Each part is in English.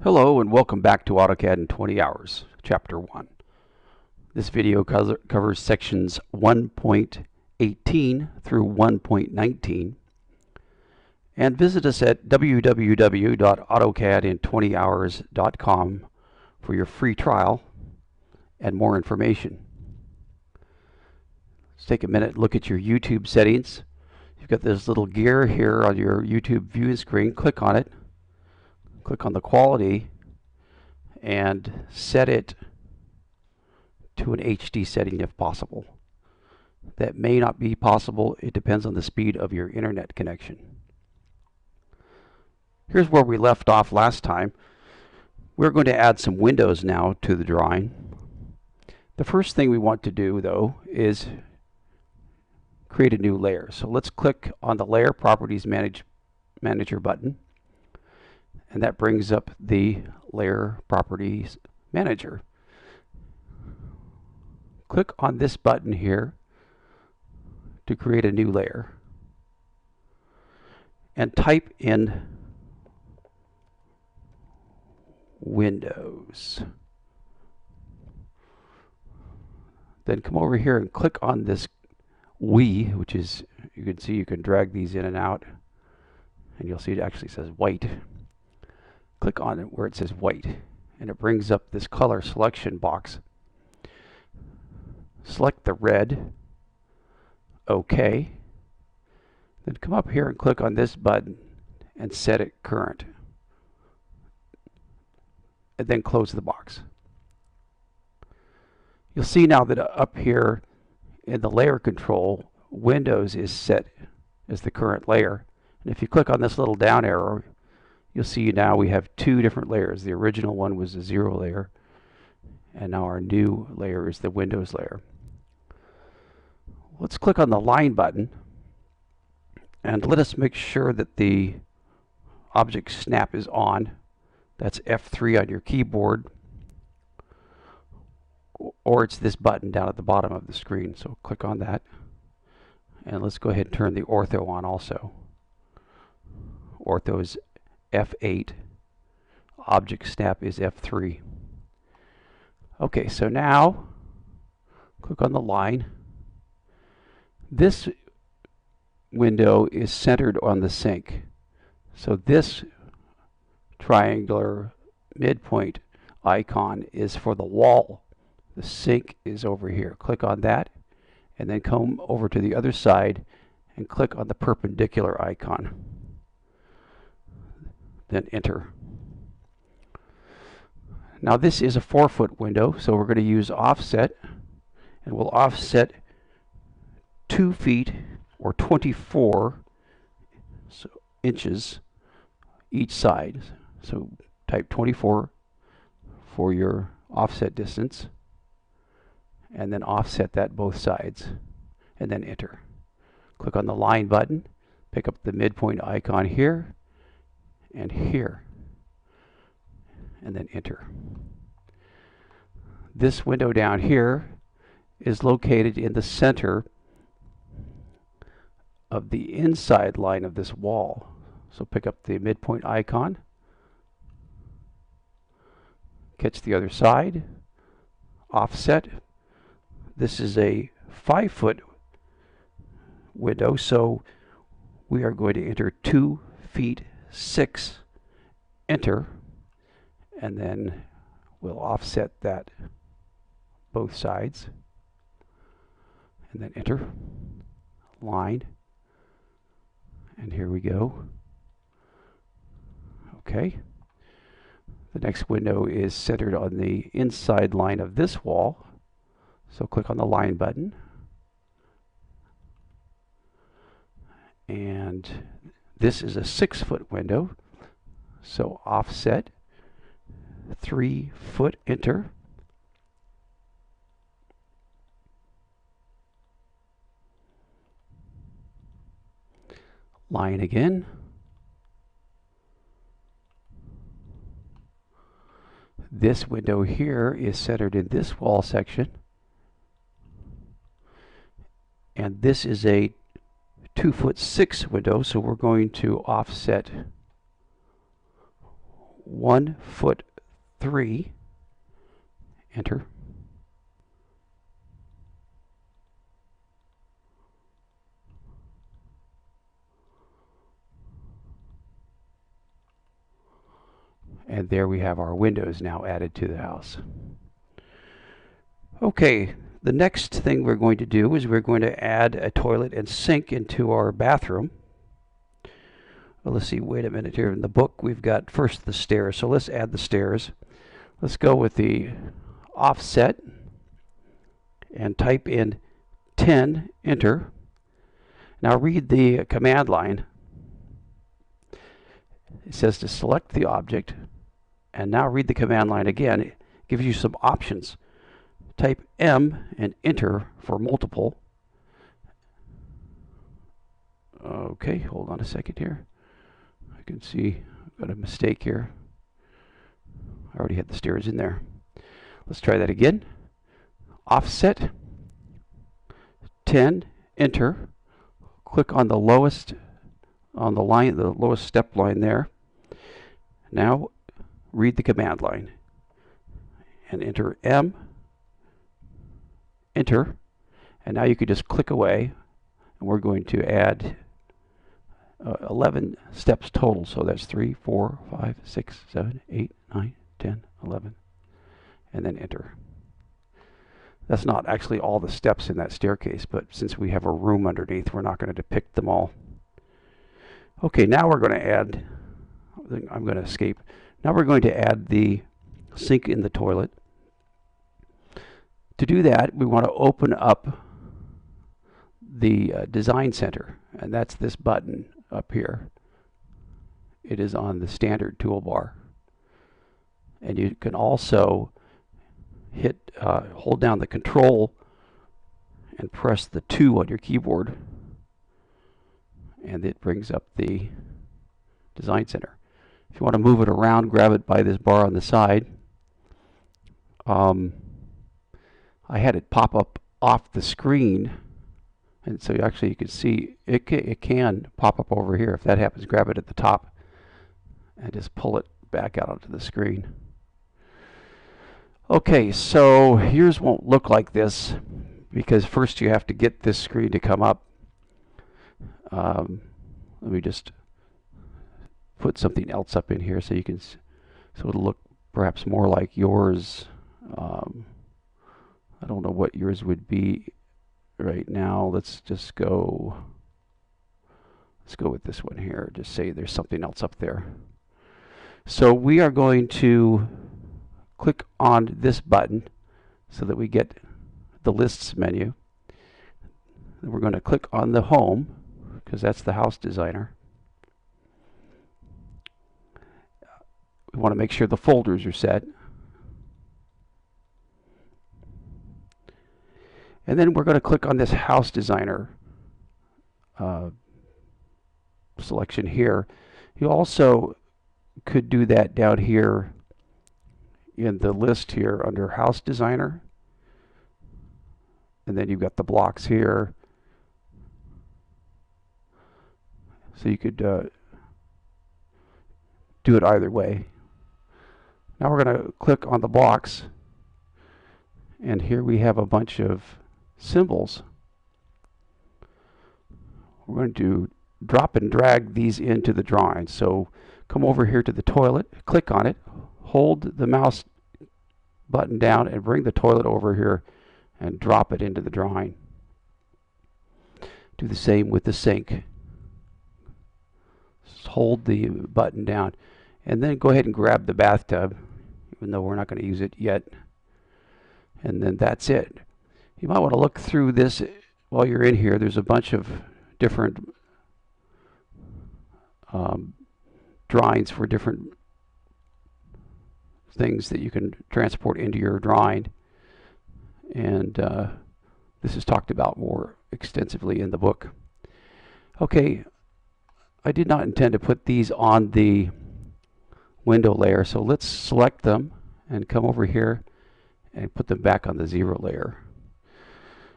Hello and welcome back to AutoCAD in 20 Hours, Chapter 1. This video covers sections 1.18 through 1.19. And visit us at www.autocadin20hours.com for your free trial and more information. Let's take a minute and look at your YouTube settings. You've got this little gear here on your YouTube viewing screen. Click on it. Click on the quality and set it to an HD setting if possible. That may not be possible. It depends on the speed of your internet connection. Here's where we left off last time. We're going to add some windows now to the drawing. The first thing we want to do, though, is create a new layer. So let's click on the Layer Properties Manager button. And that brings up the Layer Properties Manager. Click on this button here to create a new layer. And type in Windows. Then come over here and click on this which is, you can see you can drag these in and out. And you'll see it actually says white. Click on it where it says white, and it brings up this color selection box. Select the red, OK. Then come up here and click on this button and set it current. And then close the box. You'll see now that up here in the layer control, Windows is set as the current layer. And if you click on this little down arrow, you'll see now we have two different layers. The original one was the 0 layer, and now our new layer is the Windows layer. Let's click on the line button, and let us make sure that the object snap is on. That's F3 on your keyboard, or it's this button down at the bottom of the screen. So click on that, and let's go ahead and turn the ortho on also. Ortho is F8, object snap is F3. Okay, so now click on the line. This window is centered on the sink. So this triangular midpoint icon is for the wall. The sink is over here. Click on that and then come over to the other side and click on the perpendicular icon. Then enter. Now this is a 4-foot window, so we're going to use offset, and we'll offset 2 feet or 24 inches each side. So type 24 for your offset distance, and then offset that both sides, and then enter. Click on the line button, pick up the midpoint icon here and here, and then enter. This window down here is located in the center of the inside line of this wall. So pick up the midpoint icon, catch the other side, offset. This is a 5-foot window, so we are going to enter 2 feet 6, enter, and then we'll offset that both sides, and then enter, line, and here we go. Okay, the next window is centered on the inside line of this wall, so click on the line button, and this is a 6-foot window, so offset 3 foot, enter. Line again. This window here is centered in this wall section, and this is a 2'6" window, so we're going to offset 1'3", enter. And there we have our windows now added to the house. Okay, the next thing we're going to do is we're going to add a toilet and sink into our bathroom. Well, let's see, wait a minute here. In the book, we've got first the stairs. So let's add the stairs. Let's go with the offset and type in 10, enter. Now read the command line. It says to select the object, and now read the command line again. It gives you some options. Type M and enter for multiple. Okay, hold on a second here. I can see I've got a mistake here. I already had the stairs in there. Let's try that again. Offset 10, enter. Click on the lowest on the line, the lowest step line there. Now read the command line and enter M, enter, and now you could just click away, and we're going to add 11 steps total. So that's 3, 4, 5, 6, 7, 8, 9, 10, 11, and then enter. That's not actually all the steps in that staircase, but since we have a room underneath, we're not going to depict them all. Okay, now we're going to add, I'm going to escape. Now we're going to add the sink in the toilet. To do that, we want to open up the Design Center, and that's this button up here. It is on the standard toolbar. And you can also hit, hold down the Control and press the 2 on your keyboard, and it brings up the Design Center. If you want to move it around, grab it by this bar on the side. I had it pop up off the screen, and so actually you can see it can pop up over here. If that happens, grab it at the top and just pull it back out onto the screen. Okay, so yours won't look like this because first you have to get this screen to come up. Let me just put something else up in here so you can, so it'll look perhaps more like yours. I don't know what yours would be right now. Let's go with this one here. Just say there's something else up there. So we are going to click on this button so that we get the lists menu. And we're going to click on the home because that's the house designer. We want to make sure the folders are set. And then we're going to click on this house designer selection here. You also could do that down here in the list here under house designer. And then you've got the blocks here. So you could do it either way. Now we're going to click on the blocks. And here we have a bunch of symbols. We're going to drop and drag these into the drawing. So come over here to the toilet, click on it, hold the mouse button down and bring the toilet over here and drop it into the drawing. Do the same with the sink. Just hold the button down and then go ahead and grab the bathtub, even though we're not going to use it yet. And then that's it. You might want to look through this while you're in here. There's a bunch of different drawings for different things that you can transport into your drawing. And this is talked about more extensively in the book. Okay, I did not intend to put these on the window layer, so let's select them and come over here and put them back on the 0 layer.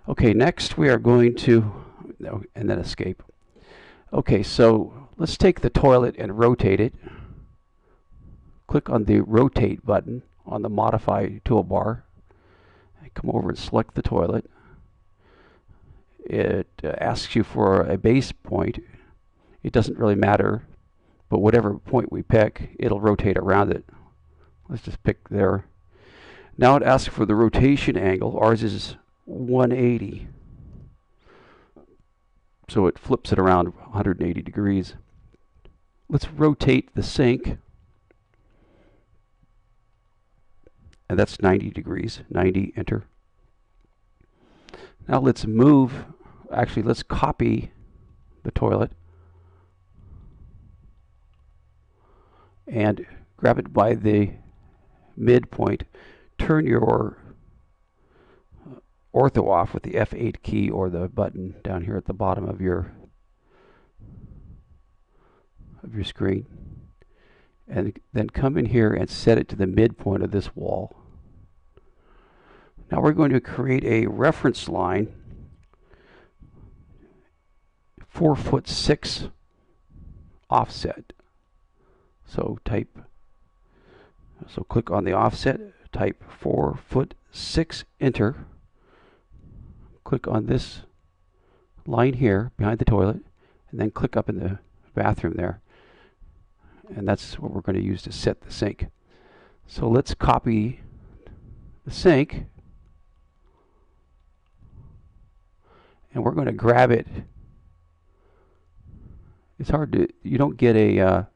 Okay, next we are going to, and then escape. Okay, so let's take the toilet and rotate it. click on the rotate button on the modify toolbar. Come over and select the toilet. It asks you for a base point. It doesn't really matter, but whatever point we pick, it'll rotate around it. Let's just pick there. Now it asks for the rotation angle. Ours is 180. So it flips it around 180 degrees. Let's rotate the sink. And that's 90 degrees. 90, enter. Now let's move, actually let's copy the toilet and grab it by the midpoint. Turn your ortho off with the F8 key or the button down here at the bottom of your screen. And then come in here and set it to the midpoint of this wall. Now we're going to create a reference line, 4'6" offset. So click on the offset, type 4'6", enter. Click on this line here behind the toilet, and then click up in the bathroom there. And that's what we're going to use to set the sink. So let's copy the sink, and we're going to grab it. It's hard to, you don't get a,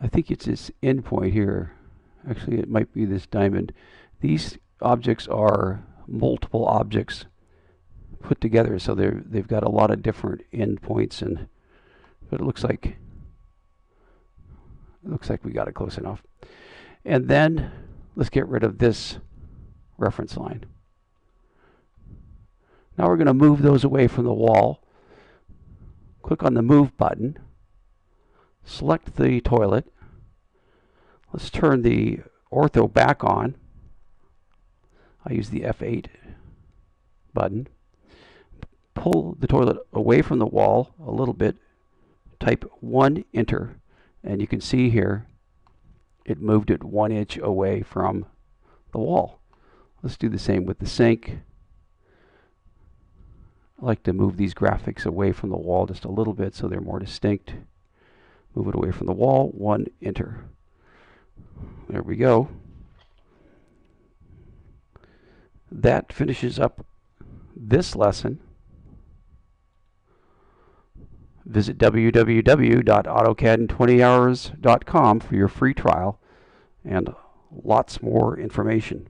I think it's this end point here. Actually, it might be this diamond. These objects are multiple objects put together, so they've got a lot of different end points, but it looks like we got it close enough. And then let's get rid of this reference line. Now we're going to move those away from the wall. Click on the move button. Select the toilet. Let's turn the ortho back on. I use the F8 button. Pull the toilet away from the wall a little bit. Type 1, enter. And you can see here, it moved it 1 inch away from the wall. Let's do the same with the sink. I like to move these graphics away from the wall just a little bit so they're more distinct. Move it away from the wall, 1, enter. There we go. That finishes up this lesson. Visit www.AutoCAD in 20hours.com for your free trial and lots more information.